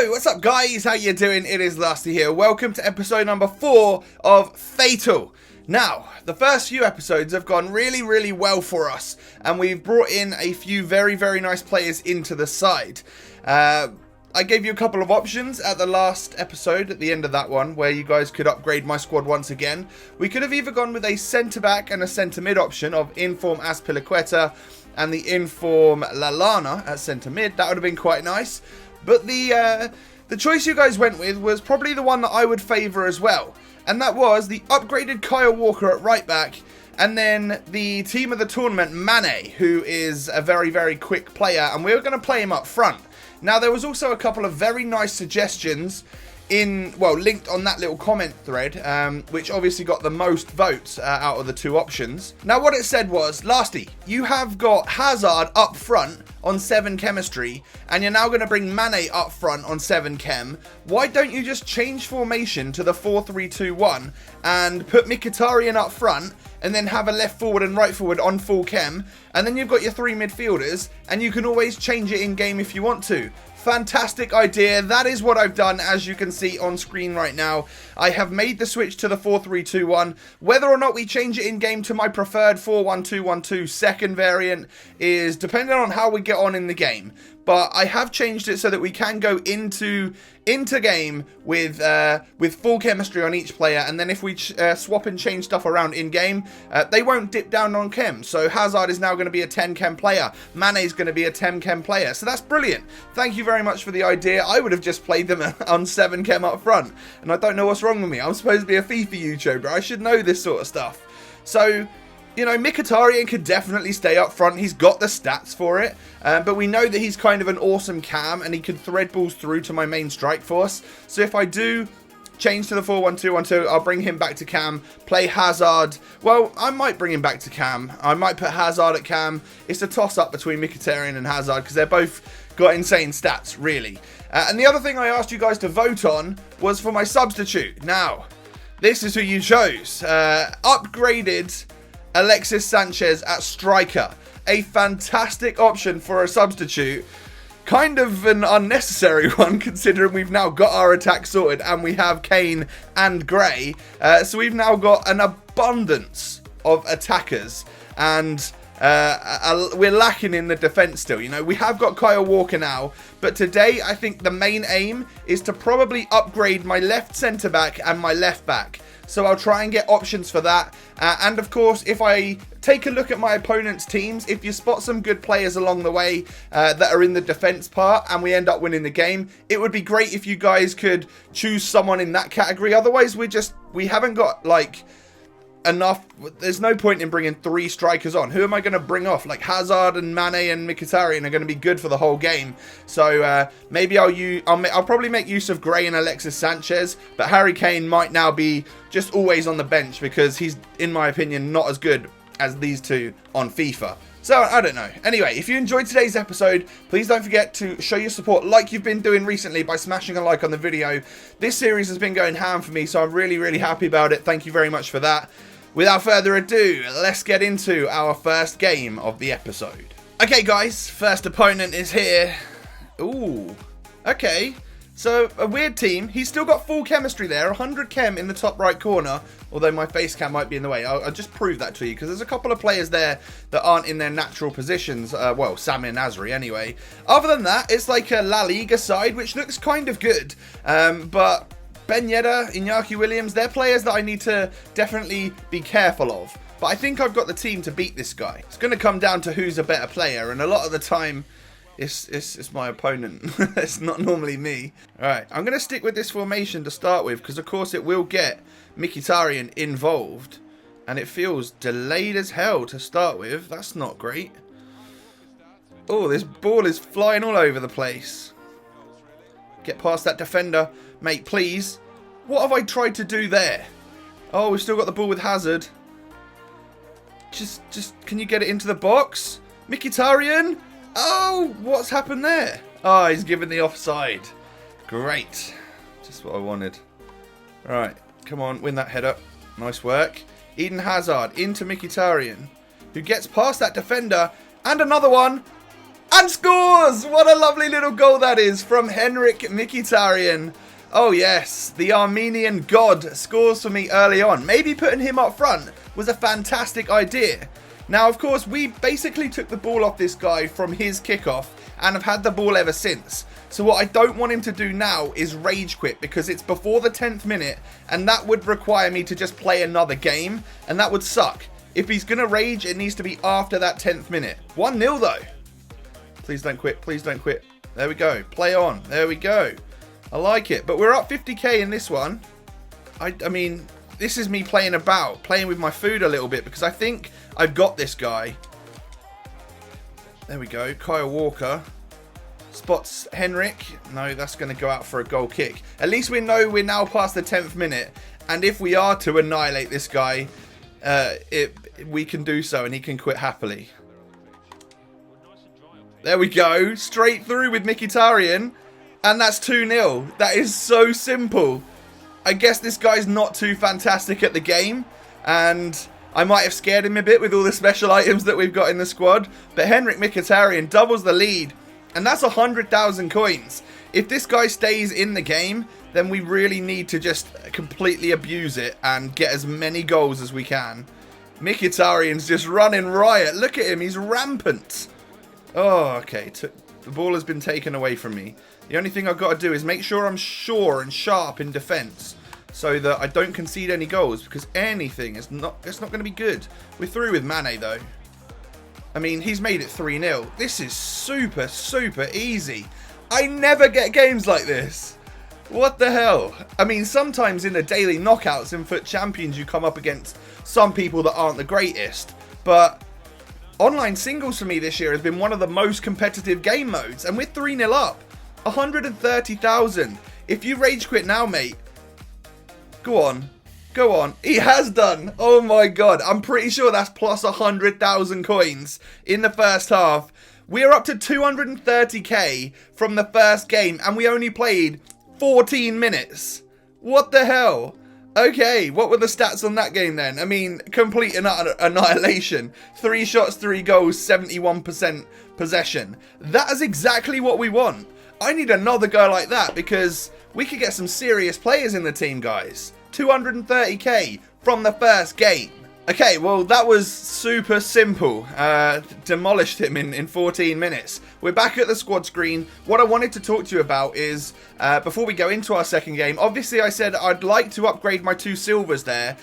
Yo, what's up guys? How you doing? It is Lusty here. Welcome to episode number 4 of F8TAL. Now, the first few episodes have gone really well for us, and we've brought in a few very nice players into the side. I gave you a couple of options at the last episode, at the end of that one, where you guys could upgrade my squad once again. We could have either gone with a centre-back and a centre-mid option of Inform Azpilicueta and the Inform Lallana at centre-mid. That would have been quite nice. But the choice you guys went with was probably the one that I would favour as well. And that was the upgraded Kyle Walker at right back. And then the team of the tournament, Mané, who is a very quick player. And we were going to play him up front. Now, there was also a couple of very nice suggestions linked on that little comment thread, which obviously got the most votes out of the two options. Now, what it said was, Lasty, you have got Hazard up front on 7 chemistry, and you're now going to bring Mané up front on 7 chem. Why don't you just change formation to the 4-3-2-1 and put Mkhitaryan up front, and then have a left forward and right forward on full chem, and then you've got your 3 midfielders, and you can always change it in game if you want to. Fantastic idea. That is what I've done, as you can see on screen right now. I have made the switch to the 4-3-2-1. Whether or not we change it in game to my preferred 4-1-2-1-2 second variant is dependent on how we get on in the game. But I have changed it so that we can go into game with full chemistry on each player, and then if we swap and change stuff around in game, they won't dip down on chem. So Hazard is now going to be a 10 chem player. Mané is going to be a 10 chem player. So that's brilliant. Thank you very much for the idea. I would have just played them on 7 chem up front, and I don't know what's wrong with me. I'm supposed to be a FIFA YouTuber. I should know this sort of stuff. So, you know, Mkhitaryan could definitely stay up front. He's got the stats for it. But we know that he's kind of an awesome cam, and he could thread balls through to my main strike force. So if I do change to the 4-1-2-1-2, I'll bring him back to cam, play Hazard. Well, I might bring him back to cam. I might put Hazard at cam. It's a toss-up between Mkhitaryan and Hazard because they're both got insane stats, really. And the other thing I asked you guys to vote on was for my substitute. Now, this is who you chose. Upgraded Alexis Sanchez at striker. A fantastic option for a substitute. Kind of an unnecessary one, considering we've now got our attack sorted and we have Kane and Gray. So we've now got an abundance of attackers, and we're lacking in the defence still. You know, we have got Kyle Walker now, but today I think the main aim is to probably upgrade my left centre-back and my left-back. So I'll try and get options for that. And of course, if I take a look at my opponent's teams, if you spot some good players along the way that are in the defense part and we end up winning the game, it would be great if you guys could choose someone in that category. Otherwise, we haven't got like enough. There's no point in bringing 3 strikers on. Who am I going to bring off? Like Hazard and Mané and Mkhitaryan are going to be good for the whole game. So maybe I'll probably make use of Gray and Alexis Sanchez, but Harry Kane might now be just always on the bench because he's, in my opinion, not as good as these two on FIFA. So, I don't know. Anyway, if you enjoyed today's episode, please don't forget to show your support like you've been doing recently by smashing a like on the video. This series has been going ham for me, so I'm really happy about it. Thank you very much for that. Without further ado, let's get into our first game of the episode. Okay, guys, first opponent is here. Ooh, okay. So, a weird team. He's still got full chemistry there, 100 chem in the top right corner, although my face cam might be in the way. I'll just prove that to you, because there's a couple of players there that aren't in their natural positions. Well, Sami and Nasri anyway. Other than that, it's like a La Liga side, which looks kind of good. But Ben Yedder, Iñaki Williams, they're players that I need to definitely be careful of. But I think I've got the team to beat this guy. It's going to come down to who's a better player, and a lot of the time, it's my opponent. It's not normally me. Alright, I'm going to stick with this formation to start with, because of course it will get Mkhitaryan involved. And it feels delayed as hell to start with. That's not great. Oh, this ball is flying all over the place. Get past that defender. Mate, please. What have I tried to do there? Oh, we've still got the ball with Hazard. Just, can you get it into the box? Mkhitaryan? Oh, what's happened there? Oh, he's given the offside. Great. Just what I wanted. Right, come on, win that header. Nice work. Eden Hazard into Mkhitaryan, who gets past that defender. And another one. And scores! What a lovely little goal that is from Motm Mkhitaryan. Oh yes, the Armenian god scores for me early on. Maybe putting him up front was a fantastic idea. Now, of course, we basically took the ball off this guy from his kickoff and have had the ball ever since. So what I don't want him to do now is rage quit, because it's before the 10th minute and that would require me to just play another game, and that would suck. If he's going to rage, it needs to be after that 10th minute. 1-0 though. Please don't quit. Please don't quit. There we go. Play on. There we go. I like it. But we're up 50k in this one. I mean, this is me playing about. Playing with my food a little bit, because I think I've got this guy. There we go. Kyle Walker. Spots Henrik. No, that's going to go out for a goal kick. At least we know we're now past the 10th minute. And if we are to annihilate this guy, we can do so and he can quit happily. There we go. Straight through with Mkhitaryan. And that's 2-0. That is so simple. I guess this guy's not too fantastic at the game. And I might have scared him a bit with all the special items that we've got in the squad. But Motm Mkhitaryan doubles the lead. And that's 100,000 coins. If this guy stays in the game, then we really need to just completely abuse it and get as many goals as we can. Mkhitaryan's just running riot. Look at him. He's rampant. Oh, okay. The ball has been taken away from me. The only thing I've got to do is make sure I'm sure and sharp in defence, so that I don't concede any goals, because anything is it's not going to be good. We're through with Mané though. I mean, he's made it 3-0. This is super, super easy. I never get games like this. What the hell? I mean, sometimes in the daily knockouts in FUT Champions, you come up against some people that aren't the greatest. But online singles for me this year has been one of the most competitive game modes. And we're 3-0 up. 130,000. If you rage quit now, mate, go on. Go on. He has done. Oh my god. I'm pretty sure that's plus 100,000 coins in the first half. We're up to 230k from the first game and we only played 14 minutes. What the hell? Okay, what were the stats on that game then? I mean, complete and utter annihilation. 3 shots, 3 goals, 71% possession. That is exactly what we want. I need another guy like that, because we could get some serious players in the team, guys. 230k from the first game. Okay, well, that was super simple. Demolished him in 14 minutes. We're back at the squad screen. What I wanted to talk to you about is, before we go into our second game, obviously I said I'd like to upgrade my 2 silvers there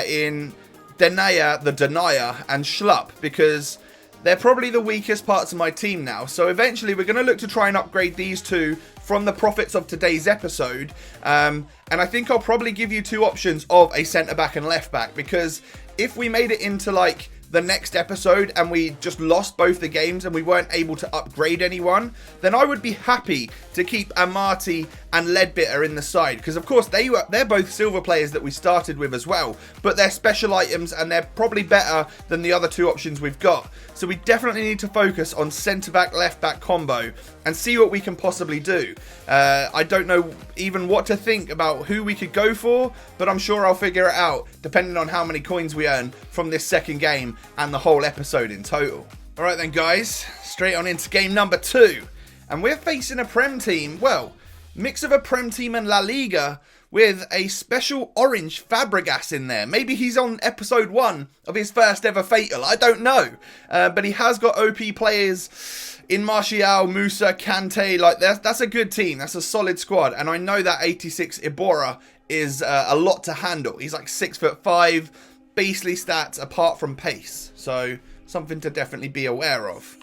in Denia, the Denier, and Schlupp, because they're probably the weakest parts of my team now. So eventually we're going to look to try and upgrade these 2 from the profits of today's episode. And I think I'll probably give you 2 options of a centre-back and left-back, because if we made it into like the next episode and we just lost both the games and we weren't able to upgrade anyone, then I would be happy to keep Amati and Ledbetter in the side, because of course they're both silver players that we started with as well, but they're special items and they're probably better than the other 2 options we've got. So we definitely need to focus on centre-back, left-back combo and see what we can possibly do. I don't know even what to think about who we could go for, but I'm sure I'll figure it out depending on how many coins we earn from this second game and the whole episode in total. Alright then guys, straight on into game number 2. And we're facing a Prem team, well, mix of a Prem team and La Liga, with a special orange Fabregas in there. Maybe he's on episode 1 of his first ever FATAL, I don't know. But he has got OP players in Martial, Musa, Kante. Like, that's a good team, that's a solid squad. And I know that 86 Ibora is a lot to handle. He's like 6'5", beastly stats apart from pace. So, something to definitely be aware of.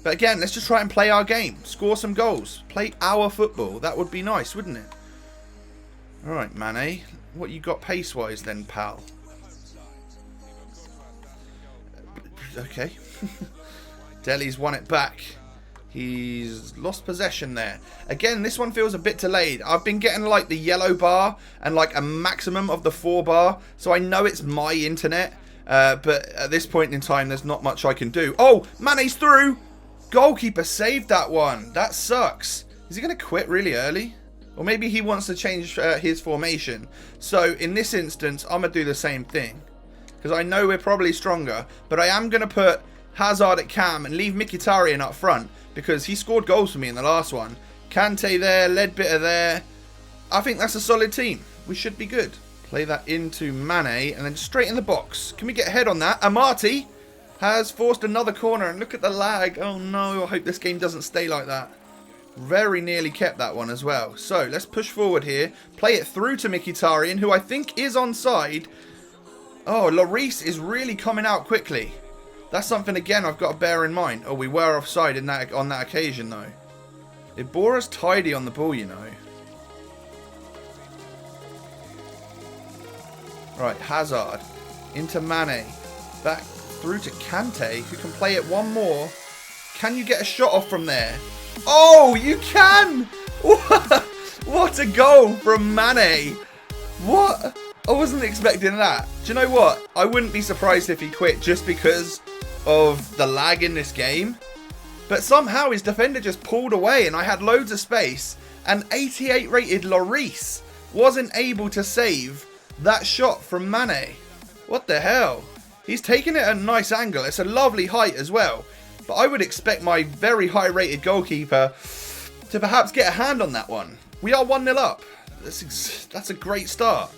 But again, let's just try and play our game. Score some goals. Play our football. That would be nice, wouldn't it? Alright, Mané. What you got pace-wise then, pal? Okay. Deli's won it back. He's lost possession there. Again, this one feels a bit delayed. I've been getting like the yellow bar and like a maximum of the 4 bar. So I know it's my internet. But at this point in time, there's not much I can do. Oh, Mané's through! Goalkeeper saved that one. That sucks. Is he going to quit really early? Or maybe he wants to change his formation. So in this instance, I'm going to do the same thing. Because I know we're probably stronger. But I am going to put Hazard at cam and leave Mkhitaryan up front. because he scored goals for me in the last one. Kante there, Ledbitter there. I think that's a solid team. We should be good. Play that into Mané and then straight in the box. Can we get ahead on that? Amati has forced another corner and look at the lag. Oh no, I hope this game doesn't stay like that. Very nearly kept that one as well. So let's push forward here. Play it through to Mkhitaryan, who I think is onside. Oh, Lloris is really coming out quickly. That's something, again, I've got to bear in mind. Oh, we were offside on that occasion, though. It bore us tidy on the ball, you know. Right, Hazard. Into Mané. Back through to Kante, who can play it one more. Can you get a shot off from there? Oh, you can! What a goal from Mané. What? I wasn't expecting that. Do you know what? I wouldn't be surprised if he quit just because of the lag in this game. But somehow his defender just pulled away and I had loads of space. And 88 rated Lloris wasn't able to save that shot from Mané. What the hell? He's taken it at a nice angle. It's a lovely height as well. But I would expect my very high rated goalkeeper to perhaps get a hand on that one. We are 1-0 up. That's a great start.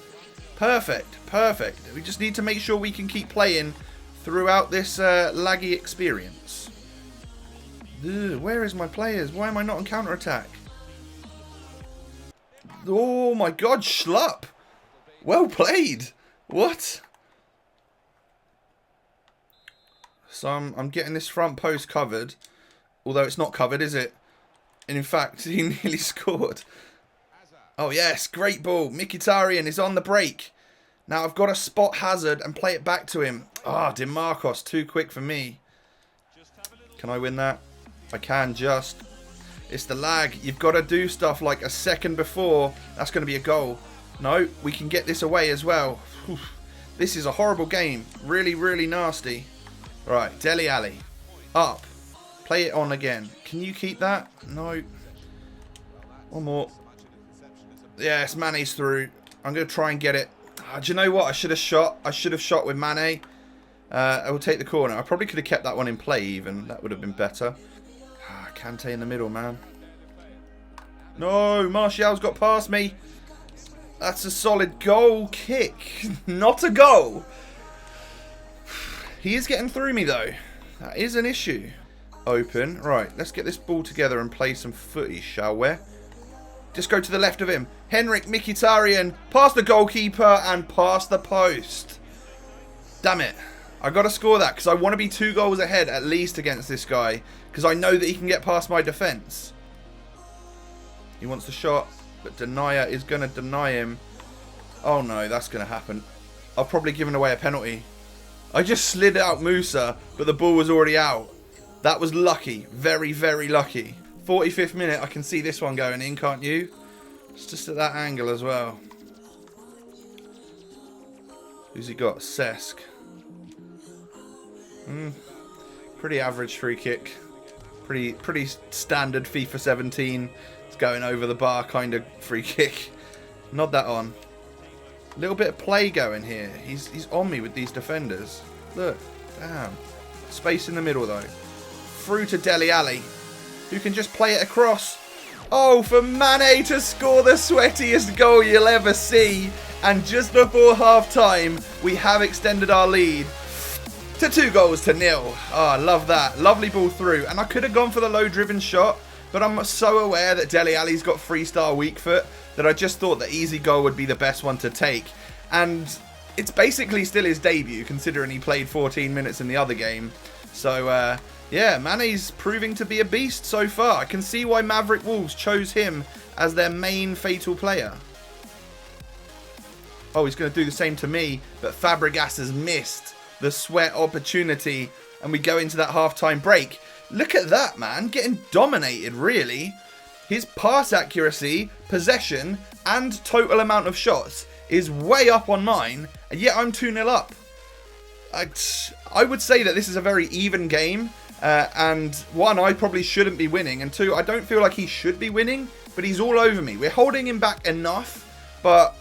Perfect, perfect. We just need to make sure we can keep playing throughout this laggy experience. Ugh, where is my players? Why am I not on counter-attack? Oh my god, Schlupp. Well played. What? So I'm getting this front post covered. Although it's not covered, is it? And in fact, he nearly scored. Oh yes, great ball. Mkhitaryan is on the break. Now I've got to spot Hazard and play it back to him. Ah, DeMarcos, too quick for me. Can I win that? I can just. It's the lag. You've got to do stuff like a second before. That's going to be a goal. No, we can get this away as well. Whew. This is a horrible game. Really, really nasty. Right, Dele Alli. Up. Play it on again. Can you keep that? No. One more. Yes, Mané's through. I'm going to try and get it. Oh, do you know what? I should have shot. I should have shot with Mané. I will take the corner. I probably could have kept that one in play even. That would have been better. Ah, Kante in the middle, man. No, Martial's got past me. That's a solid goal kick. Not a goal. He is getting through me, though. That is an issue. Open. Right, let's get this ball together and play some footy, shall we? Just go to the left of him. Henrik Mkhitaryan. Past the goalkeeper and past the post. Damn it. I got to score that because I want to be 2 goals ahead at least against this guy. Because I know that he can get past my defence. He wants the shot. But Denier is going to deny him. Oh no, that's going to happen. I've probably given away a penalty. I just slid out Musa, but the ball was already out. That was lucky. Very, very lucky. 45th minute, I can see this one going in, can't you? It's just at that angle as well. Who's he got? Cesc. Pretty average free kick. Pretty standard FIFA 17. It's going over the bar kind of free kick. Nod that on. A little bit of play going here. He's on me with these defenders. Look. Damn. Space in the middle though. Through to Dele Alli, who can just play it across. Oh, for Mané to score the sweatiest goal you'll ever see. And just before half-time, we have extended our lead to 2-0. Oh, I love that. Lovely ball through. And I could have gone for the low-driven shot, but I'm so aware that Dele Alli's got 3-star weak foot that I just thought the easy goal would be the best one to take. And it's basically still his debut, considering he played 14 minutes in the other game. So, yeah, Mané's proving to be a beast so far. I can see why Maverick Wolves chose him as their main fatal player. Oh, he's going to do the same to me, but Fabregas has missed the sweat opportunity, and we go into that half-time break. Look at that, man. Getting dominated, really. His pass accuracy, possession, and total amount of shots is way up on mine, and yet I'm 2-0 up. I would say that this is a very even game, and 1, I probably shouldn't be winning, and 2, I don't feel like he should be winning, but he's all over me. We're holding him back enough, but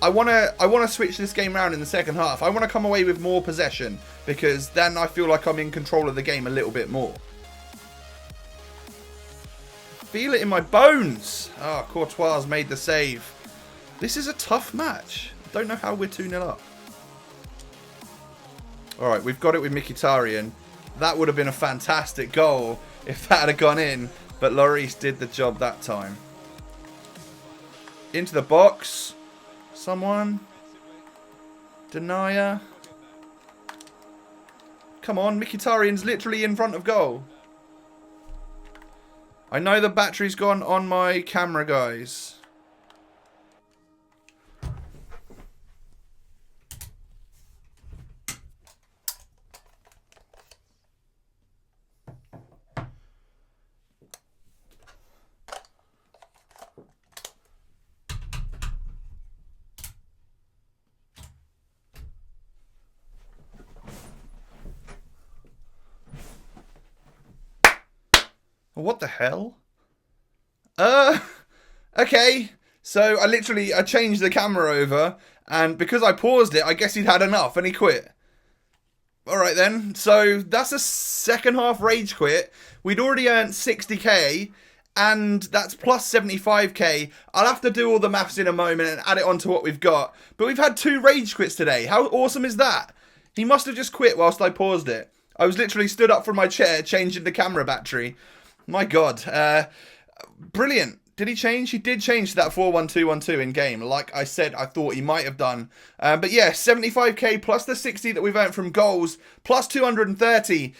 I want to switch this game around in the second half. I want to come away with more possession, because then I feel like I'm in control of the game a little bit more. feel it in my bones. Oh, Courtois made the save. This is a tough match. Don't know how we're 2-0 up. Alright, we've got it with Mkhitaryan. That would have been a fantastic goal if that had gone in. But Lloris did the job that time. Into the box. Someone. Denier. Come on, Mkhitaryan's literally in front of goal. I know the battery's gone on my camera, guys. What the hell? Okay. So I changed the camera over, and because I paused it, I guess he'd had enough and he quit. Alright then, so that's a second half rage quit. We'd already earned 60k, and that's plus 75k. I'll have to do all the maths in a moment and add it onto what we've got. But we've had 2 rage quits today. How awesome is that? He must have just quit whilst I paused it. I was literally stood up from my chair, changing the camera battery. My God. Brilliant. Did he change? He did change to that 4-1-2-1-2 in game. Like I said, I thought he might have done. But yeah, 75k plus the 60 that we've earned from goals, plus 230.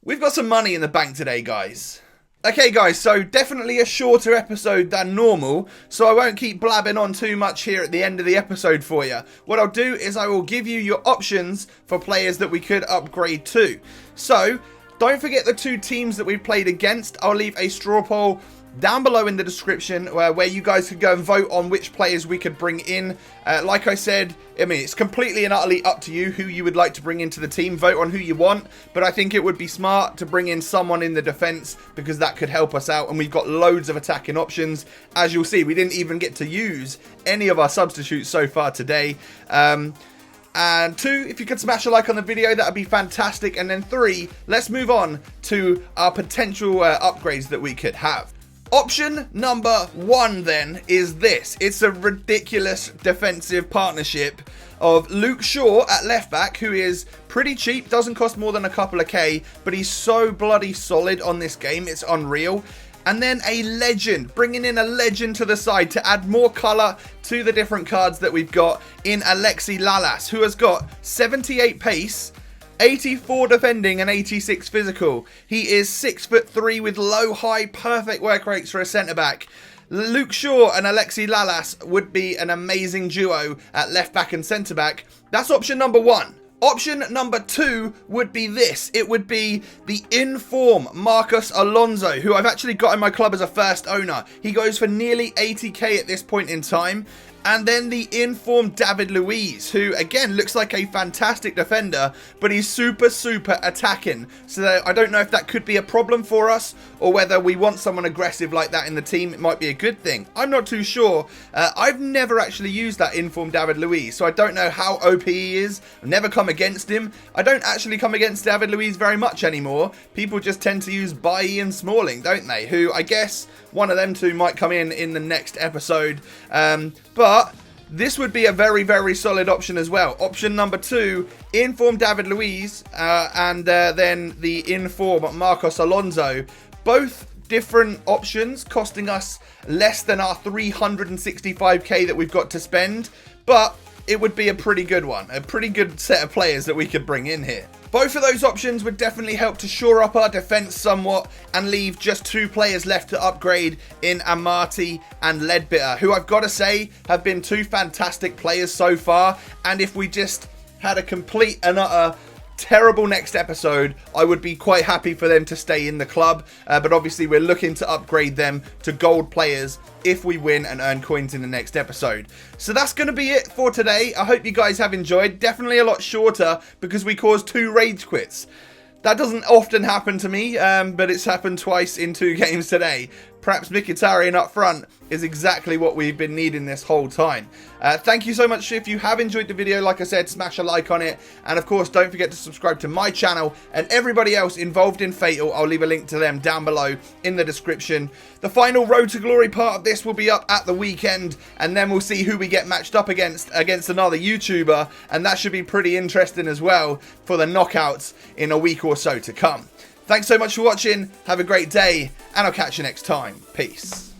We've got some money in the bank today, guys. Okay, guys, so definitely a shorter episode than normal, so I won't keep blabbing on too much here at the end of the episode for you. What I'll do is I will give you your options for players that we could upgrade to. So, don't forget the 2 teams that we've played against. I'll leave a straw poll down below in the description where you guys could go and vote on which players we could bring in. Like I said, I mean, it's completely and utterly up to you who you would like to bring into the team. Vote on who you want, but I think it would be smart to bring in someone in the defense because that could help us out, and we've got loads of attacking options. As you'll see, we didn't even get to use any of our substitutes so far today. And 2, if you could smash a like on the video, that would be fantastic. And then 3, let's move on to our potential upgrades that we could have. Option number 1 then is this. It's a ridiculous defensive partnership of Luke Shaw at left back, who is pretty cheap, doesn't cost more than a couple of K, but he's so bloody solid on this game, it's unreal. And then a legend, bringing in a legend to the side to add more colour to the different cards that we've got in Alexi Lalas, who has got 78 pace, 84 defending and 86 physical. He is 6'3" with low, high, perfect work rates for a centre-back. Luke Shaw and Alexi Lalas would be an amazing duo at left-back and centre-back. That's option number 1. Option number 2 would be this. It would be the in-form Marcos Alonso, who I've actually got in my club as a first owner. He goes for nearly 80k at this point in time. And then the in-form David Luiz, who again looks like a fantastic defender, but he's super attacking. So I don't know if that could be a problem for us, or whether we want someone aggressive like that in the team. It might be a good thing. I'm not too sure. I've never actually used that in-form David Luiz, so I don't know how OP he is. I've never come against him. I don't actually come against David Luiz very much anymore. People just tend to use Bailly and Smalling, don't they? Who I guess one of them 2 might come in the next episode. But this would be a very solid option as well. Option number 2, in-form David Luiz, and then the in-form Marcos Alonso. Both different options costing us less than our 365k that we've got to spend, but it would be a pretty good one. A pretty good set of players that we could bring in here. Both of those options would definitely help to shore up our defence somewhat and leave just 2 players left to upgrade in Amati and Ledbetter, who I've got to say have been 2 fantastic players so far. And if we just had a complete and utter terrible next episode, I would be quite happy for them to stay in the club. But obviously we're looking to upgrade them to gold players if we win and earn coins in the next episode. So that's going to be it for today. I hope you guys have enjoyed. Definitely a lot shorter because we caused 2 rage quits. That doesn't often happen to me, but it's happened twice in 2 games today. perhaps Mkhitaryan up front is exactly what we've been needing this whole time. Thank you so much. If you have enjoyed the video, like I said, smash a like on it. And of course, don't forget to subscribe to my channel and everybody else involved in FATAL. I'll leave a link to them down below in the description. The final Road to Glory part of this will be up at the weekend, and then we'll see who we get matched up against another YouTuber, and that should be pretty interesting as well for the knockouts in a week or so to come. Thanks so much for watching. Have a great day, and I'll catch you next time. Peace.